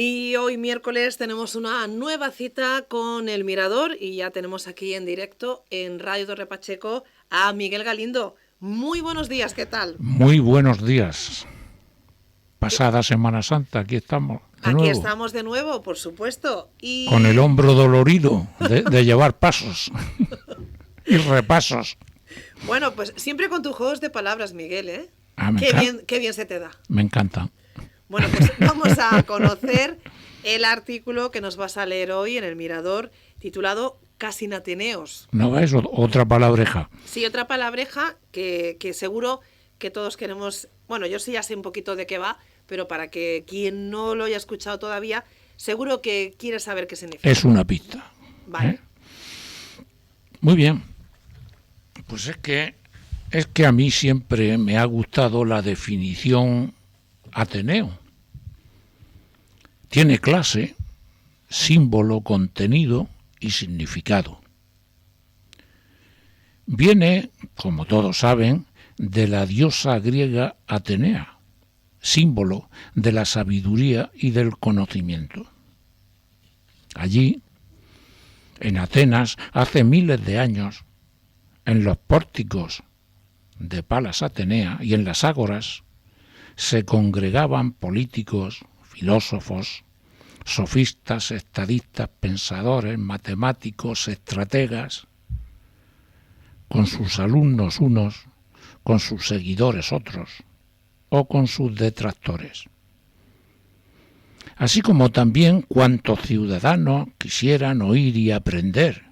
Y hoy miércoles tenemos una nueva cita con El Mirador y ya tenemos aquí en directo en Radio Torre Pacheco a Miguel Galindo. Muy buenos días, ¿qué tal? Muy buenos días. Pasada Semana Santa, aquí estamos de Aquí nuevo. estamos de nuevo, por supuesto. Con el hombro dolorido de llevar pasos y repasos. Bueno, pues siempre con tus juegos de palabras, Miguel, ¿eh? Qué bien se te da. Me encanta. Bueno, pues vamos a conocer el artículo que nos vas a leer hoy en El Mirador, titulado Casinateneos. ¿No ves? Otra palabreja. Sí, otra palabreja que seguro que todos queremos... Bueno, yo sí ya sé un poquito de qué va, pero para que quien no lo haya escuchado todavía, seguro que quiere saber qué significa. Es una pista. Vale. Muy bien. Pues es que a mí siempre me ha gustado la definición Ateneo. Tiene clase, símbolo, contenido y significado. Viene, como todos saben, de la diosa griega Atenea, símbolo de la sabiduría y del conocimiento. Allí, en Atenas, hace miles de años, en los pórticos de Palas Atenea y en las ágoras, se congregaban políticos, filósofos, sofistas, estadistas, pensadores, matemáticos, estrategas, con sus alumnos unos, con sus seguidores otros, o con sus detractores. Así como también cuantos ciudadanos quisieran oír y aprender,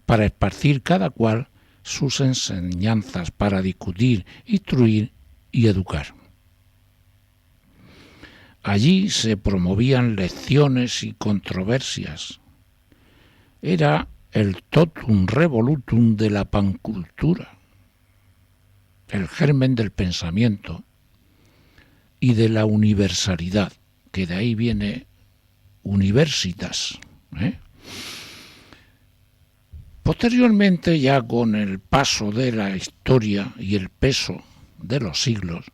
para esparcir cada cual sus enseñanzas, para discutir, instruir y educar. Allí se promovían lecciones y controversias. Era el totum revolutum de la pancultura, el germen del pensamiento y de la universalidad, que de ahí viene universitas. Posteriormente, ya con el paso de la historia y el peso de los siglos,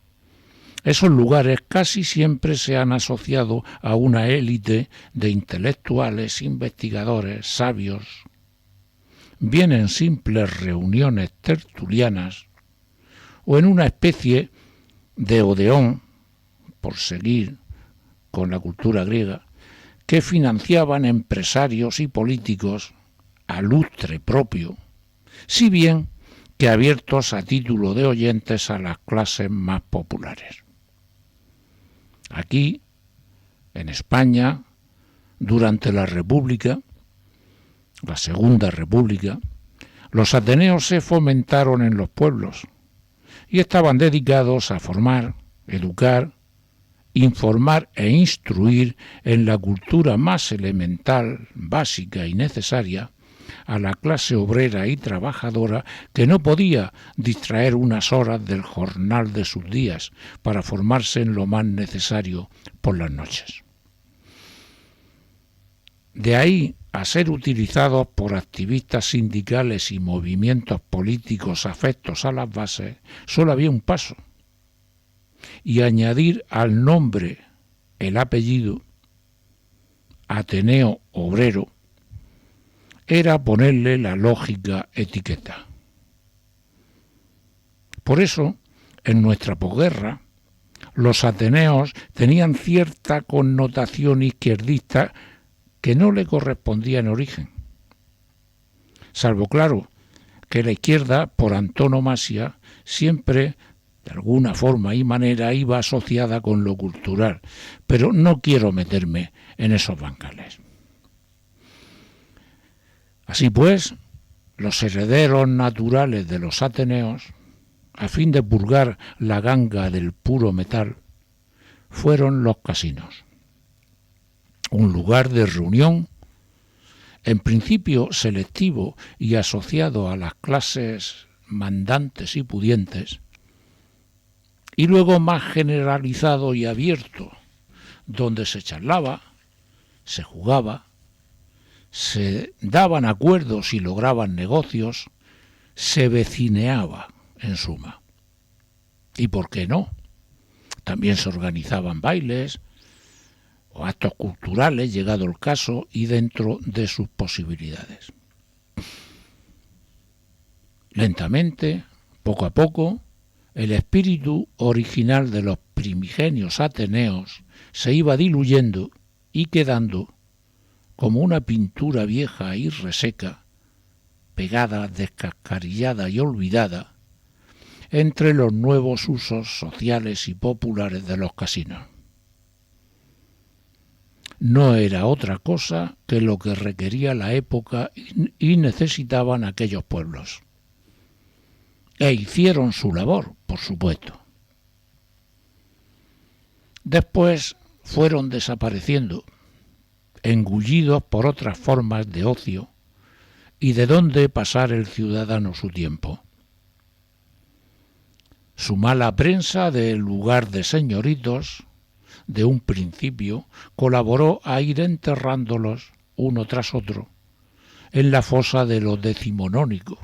esos lugares casi siempre se han asociado a una élite de intelectuales, investigadores, sabios, bien en simples reuniones tertulianas o en una especie de odeón, por seguir con la cultura griega, que financiaban empresarios y políticos a lustre propio, si bien que abiertos a título de oyentes a las clases más populares. Aquí, en España, durante la República, la Segunda República, los ateneos se fomentaron en los pueblos y estaban dedicados a formar, educar, informar e instruir en la cultura más elemental, básica y necesaria a la clase obrera y trabajadora que no podía distraer unas horas del jornal de sus días para formarse en lo más necesario por las noches. De ahí a ser utilizados por activistas sindicales y movimientos políticos afectos a las bases, solo había un paso: y añadir al nombre el apellido Ateneo Obrero era ponerle la lógica etiqueta. Por eso, en nuestra posguerra, los ateneos tenían cierta connotación izquierdista que no le correspondía en origen. Salvo, claro, que la izquierda, por antonomasia, siempre, de alguna forma y manera, iba asociada con lo cultural, pero no quiero meterme en esos bancales. Así pues, los herederos naturales de los ateneos, a fin de purgar la ganga del puro metal, fueron los casinos. Un lugar de reunión, en principio selectivo y asociado a las clases mandantes y pudientes, y luego más generalizado y abierto, donde se charlaba, se jugaba, se daban acuerdos y lograban negocios, se vecineaba, en suma. ¿Y por qué no? También se organizaban bailes, o actos culturales, llegado el caso, y dentro de sus posibilidades. Lentamente, poco a poco, el espíritu original de los primigenios ateneos se iba diluyendo y quedando como una pintura vieja y reseca, pegada, descascarillada y olvidada, entre los nuevos usos sociales y populares de los casinos. No era otra cosa que lo que requería la época y necesitaban aquellos pueblos. E hicieron su labor, por supuesto. Después fueron desapareciendo, engullidos por otras formas de ocio y de dónde pasar el ciudadano su tiempo. Su mala prensa del lugar de señoritos, de un principio, colaboró a ir enterrándolos uno tras otro en la fosa de lo decimonónico,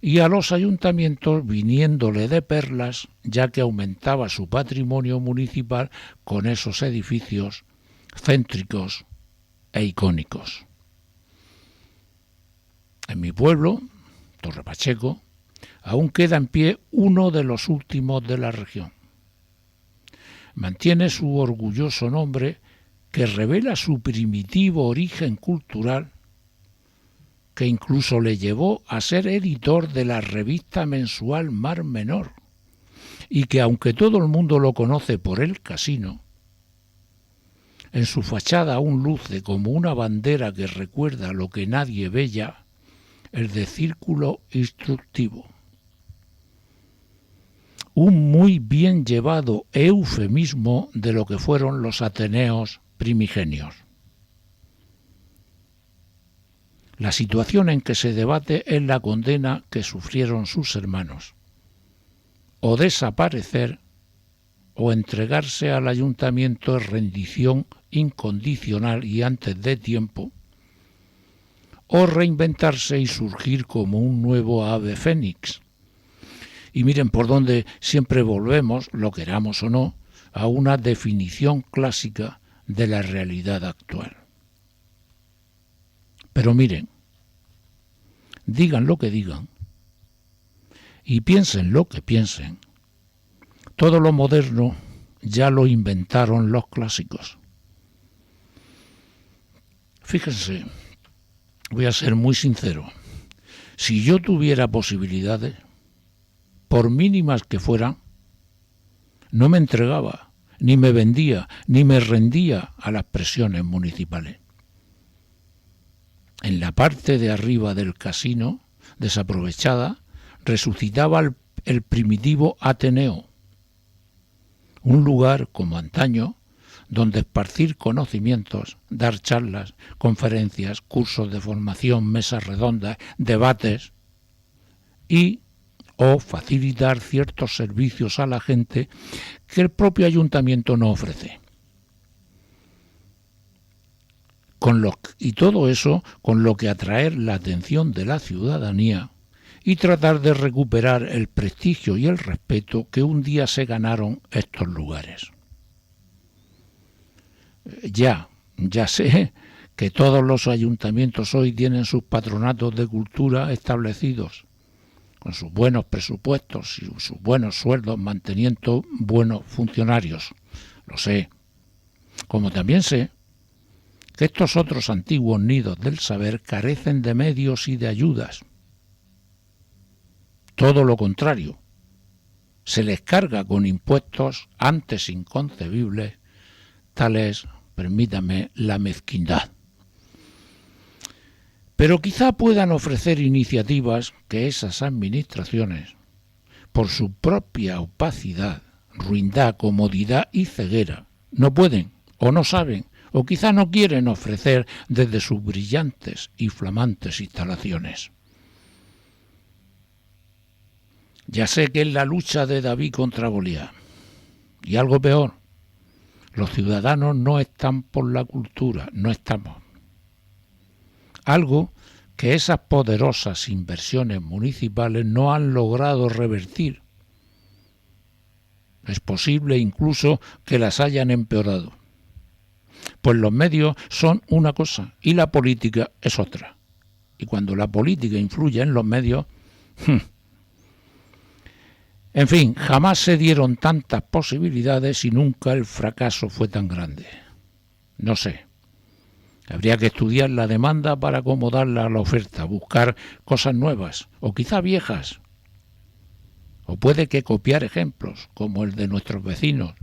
y a los ayuntamientos viniéndole de perlas, ya que aumentaba su patrimonio municipal con esos edificios céntricos e icónicos. En mi pueblo, Torre Pacheco, aún queda en pie uno de los últimos de la región. Mantiene su orgulloso nombre, que revela su primitivo origen cultural, que incluso le llevó a ser editor de la revista mensual Mar Menor, y que aunque todo el mundo lo conoce por el casino, en su fachada aún luce como una bandera que recuerda lo que nadie ve ya, el de círculo instructivo. Un muy bien llevado eufemismo de lo que fueron los ateneos primigenios. La situación en que se debate es la condena que sufrieron sus hermanos: o desaparecer o entregarse al ayuntamiento en rendición incondicional y antes de tiempo, o reinventarse y surgir como un nuevo ave fénix. Y miren por dónde siempre volvemos, lo queramos o no, a una definición clásica de la realidad actual. Pero miren, digan lo que digan y piensen lo que piensen, todo lo moderno ya lo inventaron los clásicos. Fíjense, voy a ser muy sincero, si yo tuviera posibilidades, por mínimas que fueran, no me entregaba, ni me vendía, ni me rendía a las presiones municipales. En la parte de arriba del casino, desaprovechada, resucitaba el primitivo Ateneo, un lugar como antaño donde esparcir conocimientos, dar charlas, conferencias, cursos de formación, mesas redondas, debates o facilitar ciertos servicios a la gente que el propio ayuntamiento no ofrece. Y todo eso con lo que atraer la atención de la ciudadanía y tratar de recuperar el prestigio y el respeto que un día se ganaron estos lugares. Ya sé que todos los ayuntamientos hoy tienen sus patronatos de cultura establecidos, con sus buenos presupuestos y sus buenos sueldos, manteniendo buenos funcionarios. Lo sé. Como también sé que estos otros antiguos nidos del saber carecen de medios y de ayudas. Todo lo contrario, se les carga con impuestos antes inconcebibles, tal es, permítame, la mezquindad. Pero quizá puedan ofrecer iniciativas que esas administraciones, por su propia opacidad, ruindad, comodidad y ceguera, no pueden o no saben o quizá no quieren ofrecer desde sus brillantes y flamantes instalaciones. Ya sé que es la lucha de David contra Goliat. Y algo peor, los ciudadanos no están por la cultura, no estamos. Algo que esas poderosas inversiones municipales no han logrado revertir. Es posible incluso que las hayan empeorado. Pues los medios son una cosa y la política es otra. Y cuando la política influye en los medios... En fin, jamás se dieron tantas posibilidades y nunca el fracaso fue tan grande. No sé. Habría que estudiar la demanda para acomodarla a la oferta, buscar cosas nuevas o quizá viejas. O puede que copiar ejemplos, como el de nuestros vecinos,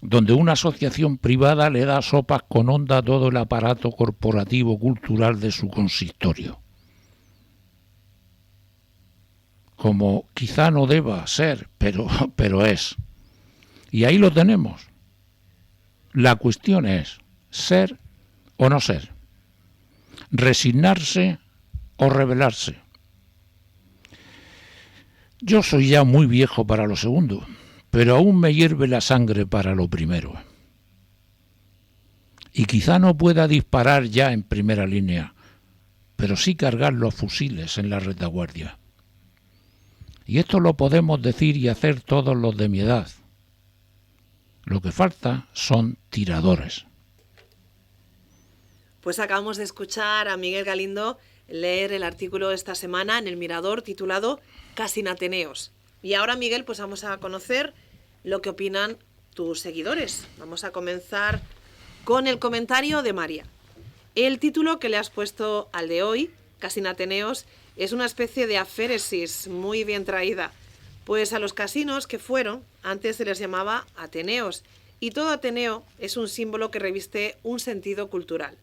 donde una asociación privada le da sopas con onda a todo el aparato corporativo cultural de su consistorio. Como quizá no deba ser, pero es. Y ahí lo tenemos. La cuestión es ser o no ser, resignarse o rebelarse. Yo soy ya muy viejo para lo segundo, pero aún me hierve la sangre para lo primero. Y quizá no pueda disparar ya en primera línea, pero sí cargar los fusiles en la retaguardia. Y esto lo podemos decir y hacer todos los de mi edad. Lo que falta son tiradores. Pues acabamos de escuchar a Miguel Galindo leer el artículo esta semana en El Mirador titulado Casinateneos. Y ahora, Miguel, pues vamos a conocer lo que opinan tus seguidores. Vamos a comenzar con el comentario de María. El título que le has puesto al de hoy, Casinateneos, es una especie de aféresis muy bien traída, pues a los casinos que fueron antes se les llamaba Ateneos, y todo Ateneo es un símbolo que reviste un sentido cultural.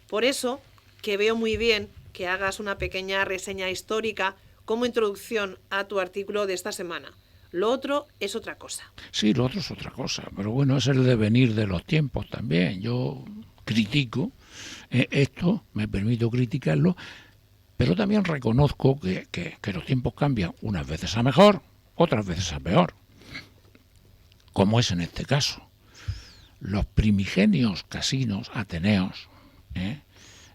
Por eso que veo muy bien que hagas una pequeña reseña histórica como introducción a tu artículo de esta semana. Lo otro es otra cosa. Sí, lo otro es otra cosa, pero bueno, es el devenir de los tiempos también. Yo critico esto, me permito criticarlo, pero también reconozco que los tiempos cambian unas veces a mejor, otras veces a peor, como es en este caso. Los primigenios casinos ateneos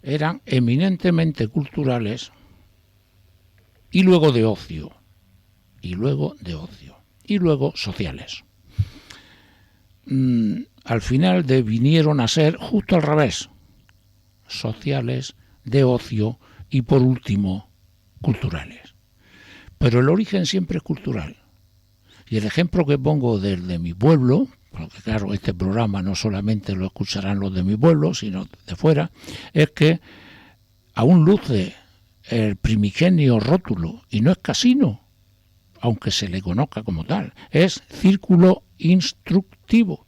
eran eminentemente culturales y luego de ocio, y luego sociales. Al final vinieron a ser justo al revés, sociales, de ocio y por último culturales. Pero el origen siempre es cultural. Y el ejemplo que pongo desde mi pueblo, porque claro, este programa no solamente lo escucharán los de mi pueblo, sino de fuera, es que aún luce el primigenio rótulo, y no es casino, aunque se le conozca como tal, es círculo instructivo.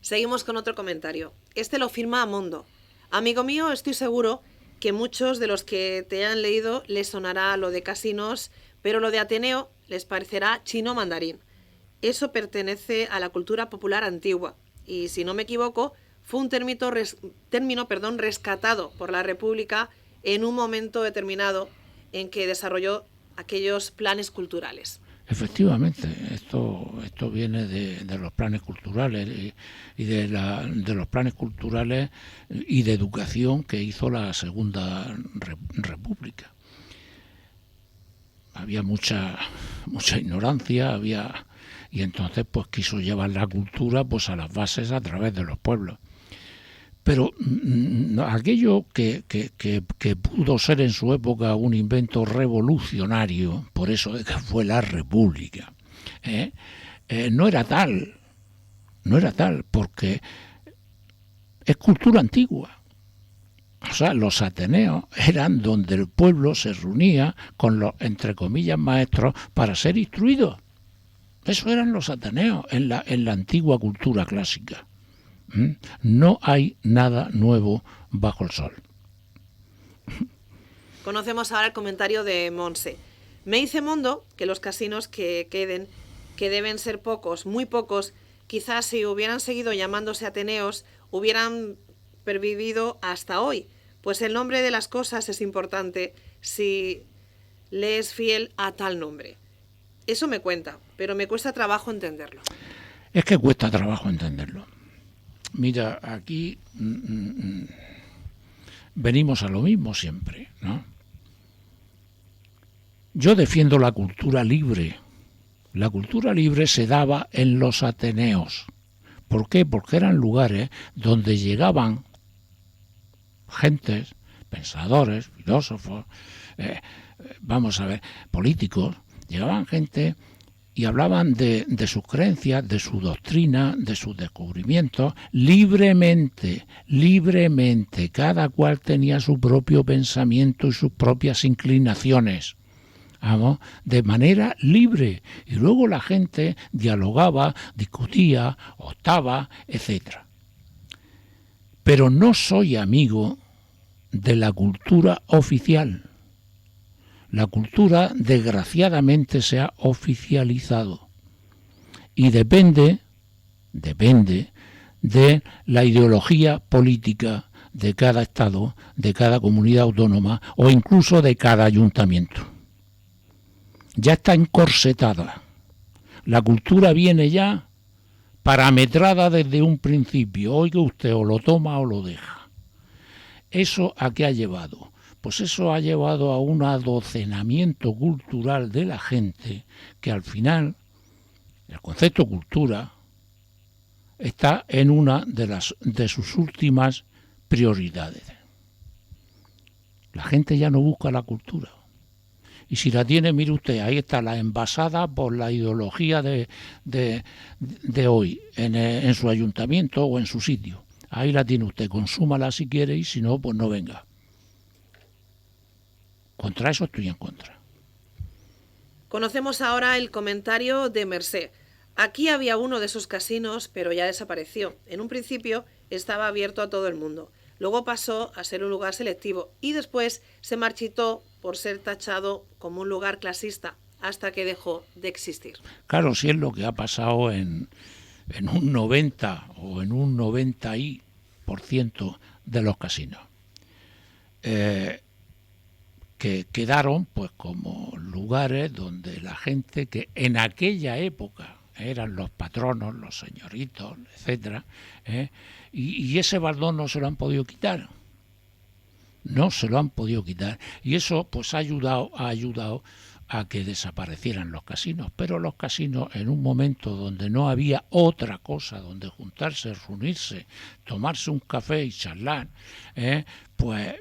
Seguimos con otro comentario. Este lo firma Amondo. Amigo mío, estoy seguro que muchos de los que te han leído les sonará lo de casinos, pero lo de Ateneo les parecerá chino mandarín. Eso pertenece a la cultura popular antigua y, si no me equivoco, fue un término rescatado por la República en un momento determinado en que desarrolló aquellos planes culturales. Efectivamente, esto viene de los planes culturales y de los planes culturales y de educación que hizo la Segunda República. Había mucha ignorancia, y entonces pues quiso llevar la cultura pues a las bases a través de los pueblos. Pero aquello que pudo ser en su época un invento revolucionario, por eso de que fue la República, no era tal, porque es cultura antigua. O sea, los ateneos eran donde el pueblo se reunía con los, entre comillas, maestros para ser instruidos. Eso eran los ateneos en la antigua cultura clásica. No hay nada nuevo bajo el sol. Conocemos ahora el comentario de Monse. Me dice Mondo que los casinos que queden, que deben ser pocos, muy pocos, quizás si hubieran seguido llamándose Ateneos, hubieran pervivido hasta hoy. Pues el nombre de las cosas es importante si le es fiel a tal nombre. Eso me cuenta, pero me cuesta trabajo entenderlo. Es que cuesta trabajo entenderlo. Mira, aquí venimos a lo mismo siempre, ¿no? Yo defiendo la cultura libre. La cultura libre se daba en los ateneos, ¿Por qué? Porque eran lugares donde llegaban gentes, pensadores, filósofos, vamos a ver, políticos, llegaban gente y hablaban de sus creencias, de su doctrina, de sus descubrimientos, libremente, cada cual tenía su propio pensamiento y sus propias inclinaciones. Vamos, de manera libre. Y luego la gente dialogaba, discutía, optaba, etc. Pero no soy amigo de la cultura oficial. La cultura, desgraciadamente, se ha oficializado. Y depende de la ideología política de cada Estado, de cada comunidad autónoma o incluso de cada ayuntamiento. Ya está encorsetada. La cultura viene ya parametrada desde un principio. Oiga usted, o lo toma o lo deja. ¿Eso a qué ha llevado? Pues eso ha llevado a un adocenamiento cultural de la gente que al final el concepto cultura está en una de sus últimas prioridades. La gente ya no busca la cultura. Y si la tiene, mire usted, ahí está la envasada por la ideología de hoy en su ayuntamiento o en su sitio. Ahí la tiene usted, consúmala si quiere y si no, pues no venga. Contra eso estoy en contra. Conocemos ahora el comentario de Mercé. Aquí había uno de esos casinos, pero ya desapareció. En un principio estaba abierto a todo el mundo. Luego pasó a ser un lugar selectivo y después se marchitó por ser tachado como un lugar clasista hasta que dejó de existir. Claro, si es lo que ha pasado en un 90 o en un 90% de los casinos. Que quedaron pues como lugares donde la gente que en aquella época eran los patronos, los señoritos, etcétera, y ese baldón no se lo han podido quitar. No se lo han podido quitar. Y eso pues ha ayudado a que desaparecieran los casinos. Pero los casinos, en un momento donde no había otra cosa donde juntarse, reunirse, tomarse un café y charlar, pues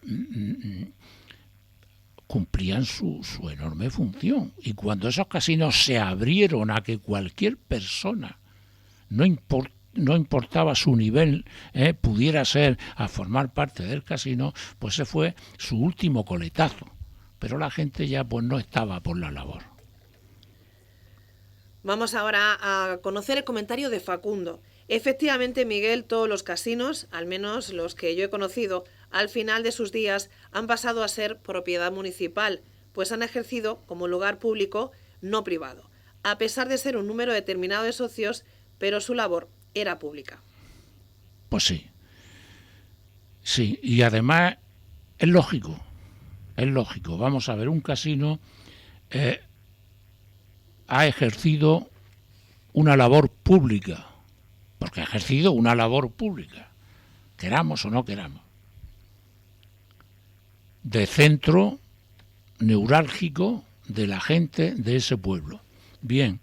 cumplían su enorme función. Y cuando esos casinos se abrieron a que cualquier persona, no importaba su nivel, pudiera ser a formar parte del casino, pues ese fue su último coletazo. Pero la gente ya pues no estaba por la labor. Vamos ahora a conocer el comentario de Facundo. Efectivamente, Miguel, todos los casinos, al menos los que yo he conocido, al final de sus días han pasado a ser propiedad municipal, pues han ejercido como lugar público, no privado, a pesar de ser un número determinado de socios, pero su labor era pública. Pues sí. Sí, y además es lógico. Vamos a ver, un casino ha ejercido una labor pública, porque ha ejercido una labor pública, queramos o no queramos, de centro neurálgico de la gente de ese pueblo. Bien,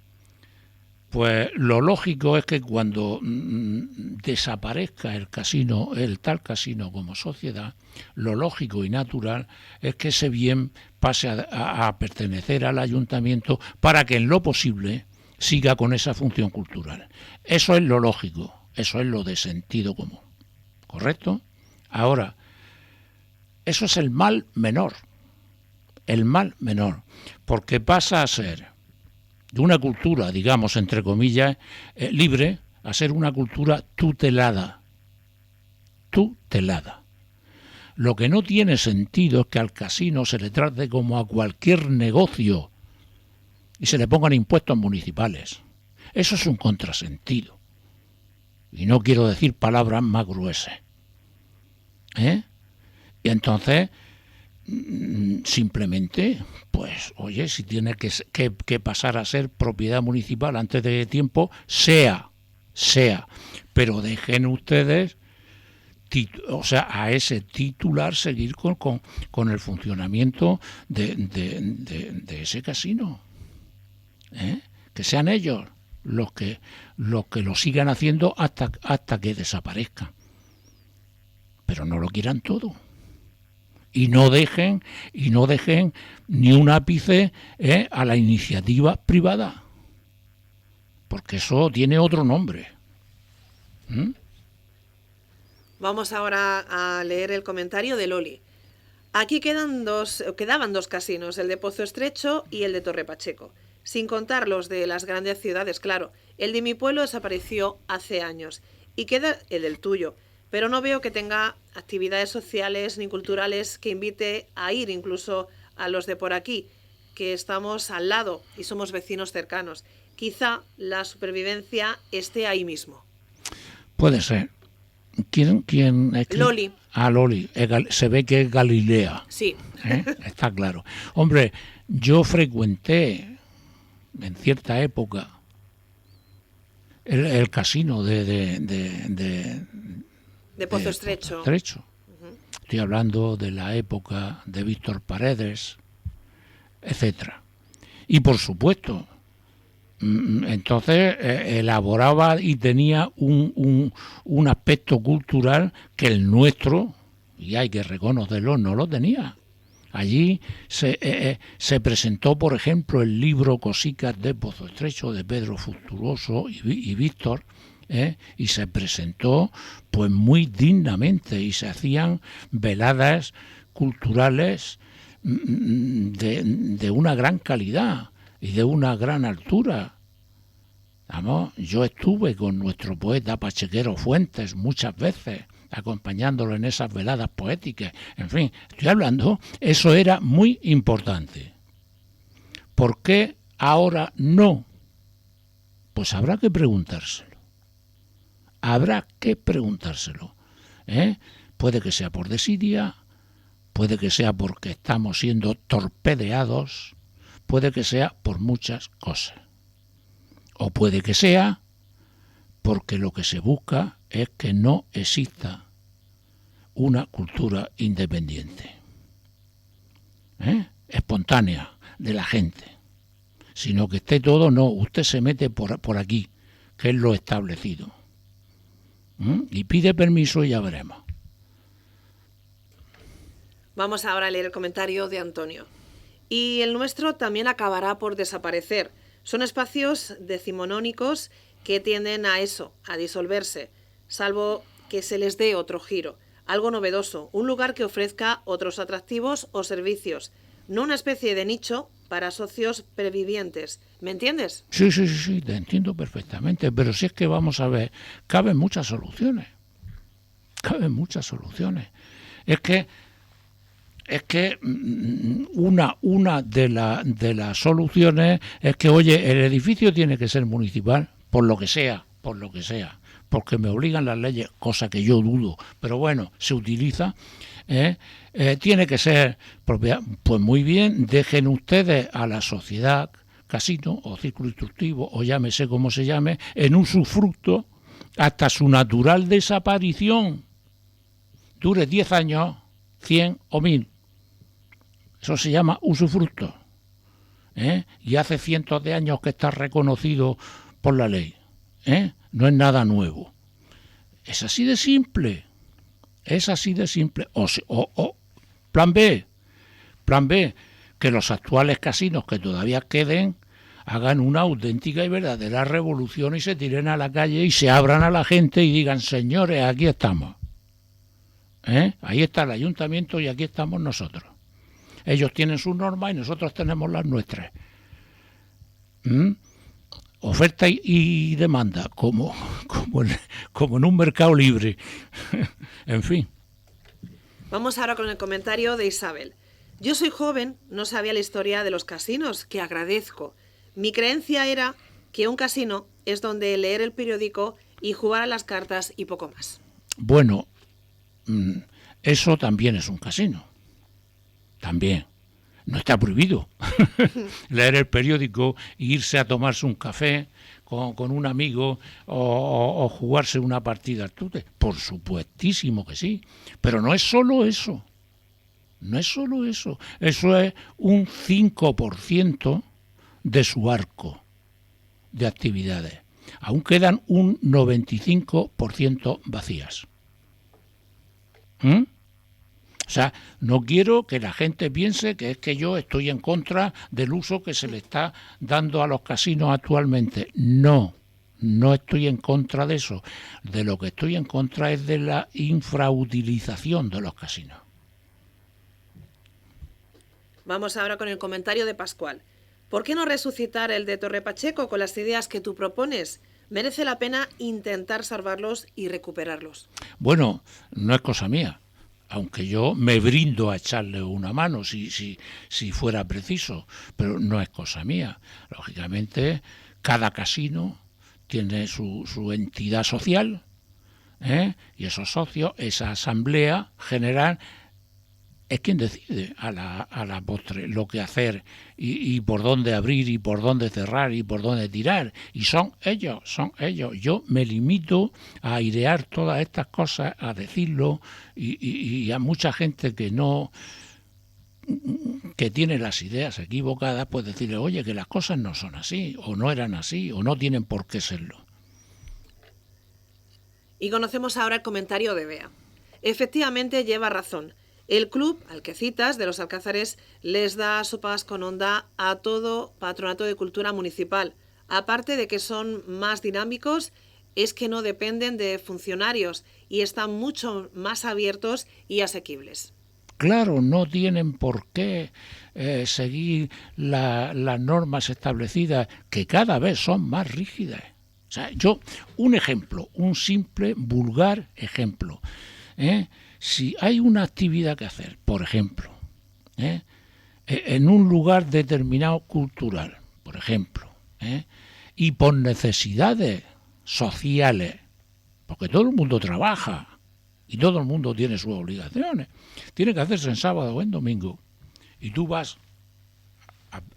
pues lo lógico es que cuando desaparezca el casino, el tal casino como sociedad, lo lógico y natural es que ese bien pase a pertenecer al ayuntamiento para que en lo posible siga con esa función cultural. Eso es lo lógico, eso es lo de sentido común. ¿Correcto? Ahora, eso es el mal menor, porque pasa a ser de una cultura, digamos, entre comillas, libre, a ser una cultura tutelada. Lo que no tiene sentido es que al casino se le trate como a cualquier negocio y se le pongan impuestos municipales. Eso es un contrasentido. Y no quiero decir palabras más gruesas. Y entonces, simplemente, pues, oye, si tiene que pasar a ser propiedad municipal antes de tiempo, sea. Pero dejen ustedes, a ese titular seguir con el funcionamiento de ese casino. Que sean ellos. los que lo sigan haciendo hasta que desaparezcan. Pero no lo quieran todo. Y no dejen ni un ápice a la iniciativa privada. Porque eso tiene otro nombre. Vamos ahora a leer el comentario de Loli. Aquí quedaban dos casinos, el de Pozo Estrecho y el de Torre Pacheco. Sin contar los de las grandes ciudades, claro. El de mi pueblo desapareció hace años. Y queda el del tuyo. Pero no veo que tenga actividades sociales ni culturales que invite a ir incluso a los de por aquí, que estamos al lado y somos vecinos cercanos. Quizá la supervivencia esté ahí mismo. Puede ser. ¿Quién es? Loli. Ah, Loli. Se ve que es Galilea. Sí. Está claro. Hombre, yo frecuenté en cierta época el casino de Pozo Estrecho. Estoy hablando de la época de Víctor Paredes, etcétera. Y por supuesto, entonces elaboraba y tenía un aspecto cultural que el nuestro, y hay que reconocerlo, no lo tenía. Allí se presentó, por ejemplo, el libro Cosicas de Pozo Estrecho de Pedro Fructuoso y Víctor, y se presentó pues muy dignamente y se hacían veladas culturales de una gran calidad y de una gran altura. Vamos, yo estuve con nuestro poeta pachequero Fuentes muchas veces acompañándolo en esas veladas poéticas. En fin, estoy hablando, eso era muy importante. ¿Por qué ahora no? Pues habrá que preguntárselo. Habrá que preguntárselo. Puede que sea por desidia, puede que sea porque estamos siendo torpedeados, puede que sea por muchas cosas. O puede que sea porque lo que se busca es que no exista una cultura independiente, espontánea de la gente, sino que esté todo, no, usted se mete por aquí, que es lo establecido. Y pide permiso y ya veremos. Vamos ahora a leer el comentario de Antonio. Y el nuestro también acabará por desaparecer. Son espacios decimonónicos que tienden a eso, a disolverse, salvo que se les dé otro giro, algo novedoso, un lugar que ofrezca otros atractivos o servicios, no una especie de nicho para socios previvientes. ¿Me entiendes? Sí, te entiendo perfectamente, pero si es que vamos a ver, caben muchas soluciones. Es que una de las soluciones es que, oye, el edificio tiene que ser municipal, por lo que sea, porque me obligan las leyes, cosa que yo dudo, pero bueno, se utiliza. Tiene que ser propiedad. Pues muy bien, dejen ustedes a la sociedad, casino o círculo instructivo, o llámese como se llame, en usufructo hasta su natural desaparición. Dure 10 años, 100 o 1000. Eso se llama usufructo. Y hace cientos de años que está reconocido por la ley. No es nada nuevo. Es así de simple. O plan B, que los actuales casinos que todavía queden hagan una auténtica y verdadera revolución y se tiren a la calle y se abran a la gente y digan, señores, aquí estamos. Ahí está el ayuntamiento y aquí estamos nosotros. Ellos tienen sus normas y nosotros tenemos las nuestras. Oferta y demanda, como en un mercado libre. En fin. Vamos ahora con el comentario de Isabel. Yo soy joven, no sabía la historia de los casinos, que agradezco. Mi creencia era que un casino es donde leer el periódico y jugar a las cartas y poco más. Bueno, eso también es un casino. También. No está prohibido leer el periódico e irse a tomarse un café con un amigo o jugarse una partida al tute. Por supuestísimo que sí. Pero no es solo eso. Eso es un 5% de su arco. de actividades. Aún quedan un 95% vacías. O sea, no quiero que la gente piense que es que yo estoy en contra del uso que se le está dando a los casinos actualmente. No estoy en contra de eso. De lo que estoy en contra es de la infrautilización de los casinos. Vamos ahora con el comentario de Pascual. ¿Por qué no resucitar el de Torre Pacheco con las ideas que tú propones? Merece la pena intentar salvarlos y recuperarlos. Bueno, no es cosa mía, aunque yo me brindo a echarle una mano si fuera preciso, pero no es cosa mía. Lógicamente, cada casino tiene su entidad social, y esos socios, esa asamblea general, es quien decide a la postre lo que hacer y por dónde abrir y por dónde cerrar y por dónde tirar. Y son ellos. Yo me limito a airear todas estas cosas, a decirlo y a mucha gente que tiene las ideas equivocadas, pues decirle, oye, que las cosas no son así, o no eran así, o no tienen por qué serlo. Y conocemos ahora el comentario de Bea. Efectivamente lleva razón. El club, al que citas, de los Alcázares, les da sopas con onda a todo Patronato de Cultura Municipal. Aparte de que son más dinámicos, es que no dependen de funcionarios y están mucho más abiertos y asequibles. Claro, no tienen por qué seguir las normas establecidas, que cada vez son más rígidas. O sea, un ejemplo, un simple, vulgar ejemplo. Si hay una actividad que hacer, por ejemplo, en un lugar determinado cultural, por ejemplo, y por necesidades sociales, porque todo el mundo trabaja y todo el mundo tiene sus obligaciones, tiene que hacerse en sábado o en domingo, y tú vas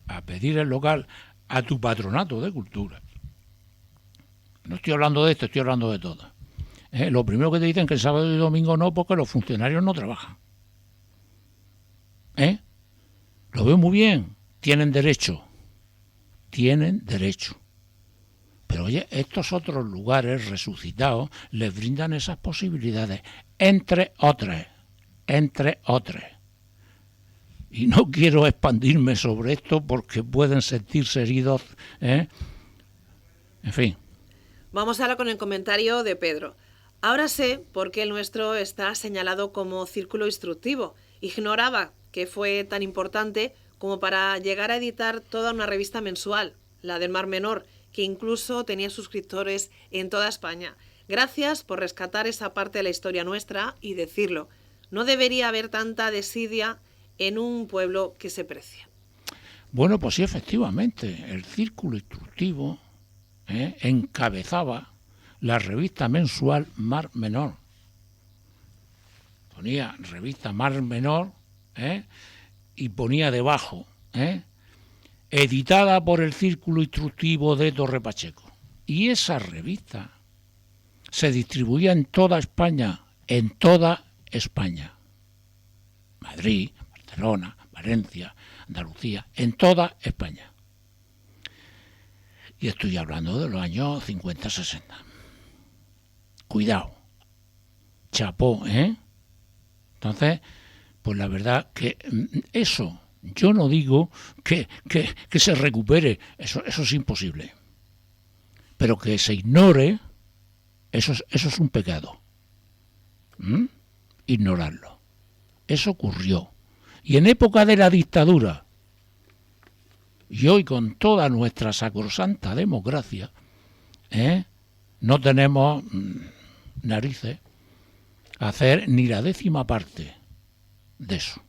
a pedir el local a tu patronato de cultura. No estoy hablando de esto, estoy hablando de todo. Lo primero que te dicen es que el sábado y domingo no, porque los funcionarios no trabajan. Lo veo muy bien, tienen derecho. Pero oye, estos otros lugares resucitados les brindan esas posibilidades, entre otras. Y no quiero expandirme sobre esto porque pueden sentirse heridos, En fin. Vamos ahora con el comentario de Pedro. Ahora sé por qué el nuestro está señalado como círculo instructivo. Ignoraba que fue tan importante como para llegar a editar toda una revista mensual, la del Mar Menor, que incluso tenía suscriptores en toda España. Gracias por rescatar esa parte de la historia nuestra y decirlo. No debería haber tanta desidia en un pueblo que se precia. Bueno, pues sí, efectivamente, el círculo instructivo encabezaba la revista mensual Mar Menor. Ponía revista Mar Menor y ponía debajo, editada por el Círculo Instructivo de Torre Pacheco. Y esa revista se distribuía en toda España, Madrid, Barcelona, Valencia, Andalucía, en toda España. Y estoy hablando de los años 50-60. Cuidado, chapó, Entonces, pues la verdad que eso, yo no digo que se recupere, eso es imposible. Pero que se ignore, eso es un pecado. Ignorarlo. Eso ocurrió. Y en época de la dictadura, y hoy con toda nuestra sacrosanta democracia, no tenemos narices a hacer ni la 10ª parte de eso.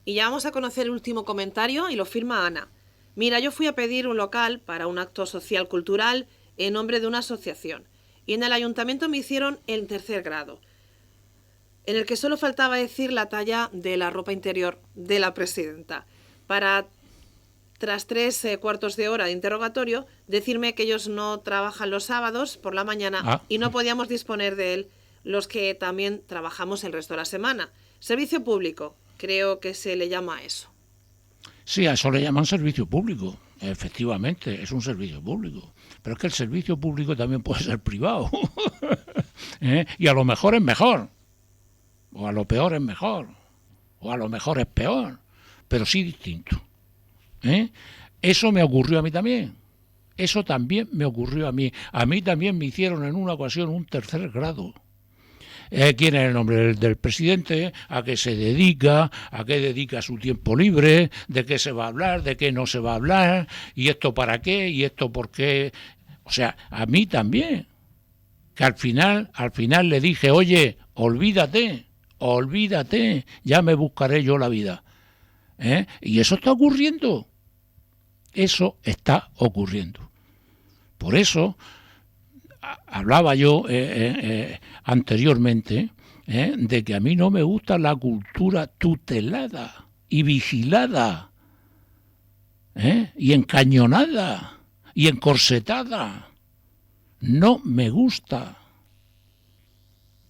Y ya vamos a conocer el último comentario y lo firma Ana. Mira, yo fui a pedir un local para un acto social cultural en nombre de una asociación y en el ayuntamiento me hicieron el 3er grado, en el que solo faltaba decir la talla de la ropa interior de la presidenta, para, tras 3 cuartos de hora de interrogatorio, decirme que ellos no trabajan los sábados por la mañana y no podíamos disponer de él los que también trabajamos el resto de la semana. Servicio público, creo que se le llama a eso. Sí, a eso le llaman servicio público. Efectivamente, es un servicio público. Pero es que el servicio público también puede ser privado. Y a lo mejor es mejor. O a lo peor es mejor. O a lo mejor es peor. Pero sí distinto. Eso me ocurrió a mí también. Eso también me ocurrió a mí. A mí también me hicieron en una ocasión un tercer grado. ¿Quién es el nombre del presidente? ¿A qué se dedica? ¿A qué dedica su tiempo libre? ¿De qué se va a hablar? ¿De qué no se va a hablar? ¿Y esto para qué? ¿Y esto por qué? O sea, a mí también. Que al final le dije, oye, olvídate, ya me buscaré yo la vida. Y eso está ocurriendo. Eso está ocurriendo. Por eso hablaba yo anteriormente de que a mí no me gusta la cultura tutelada y vigilada, y encañonada y encorsetada. No me gusta.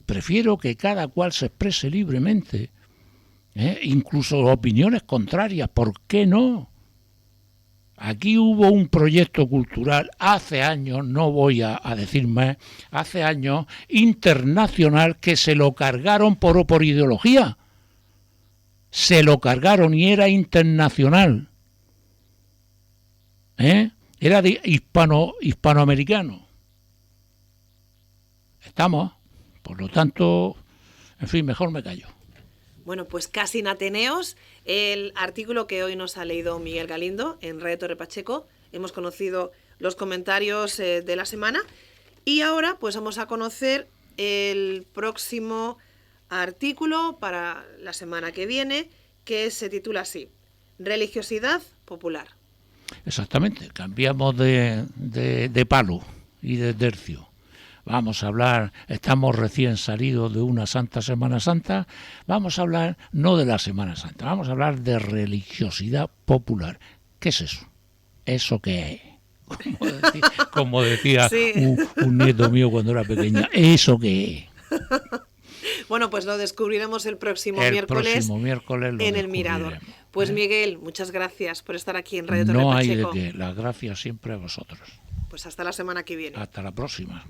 Prefiero que cada cual se exprese libremente, incluso opiniones contrarias, ¿por qué no? Aquí hubo un proyecto cultural hace años, no voy a decir más, hace años, internacional, que se lo cargaron por ideología. Se lo cargaron y era internacional. Era de hispanoamericano. Estamos, por lo tanto, en fin, mejor me callo. Bueno, pues Casi en Ateneos, el artículo que hoy nos ha leído Miguel Galindo en Radio Torre Pacheco. Hemos conocido los comentarios de la semana y ahora pues vamos a conocer el próximo artículo para la semana que viene, que se titula así: Religiosidad popular. Exactamente, cambiamos de palo y de tercio. Vamos a hablar, estamos recién salidos de una Santa Semana Santa, vamos a hablar no de la Semana Santa, vamos a hablar de religiosidad popular. ¿Qué es eso? ¿Eso qué es? Como decía sí. un nieto mío cuando era pequeña, ¿eso qué es? Bueno, pues lo descubriremos el próximo miércoles en el Mirador. Pues Miguel, muchas gracias por estar aquí en Radio Torre Pacheco. No hay de qué, las gracias siempre a vosotros. Pues hasta la semana que viene. Hasta la próxima.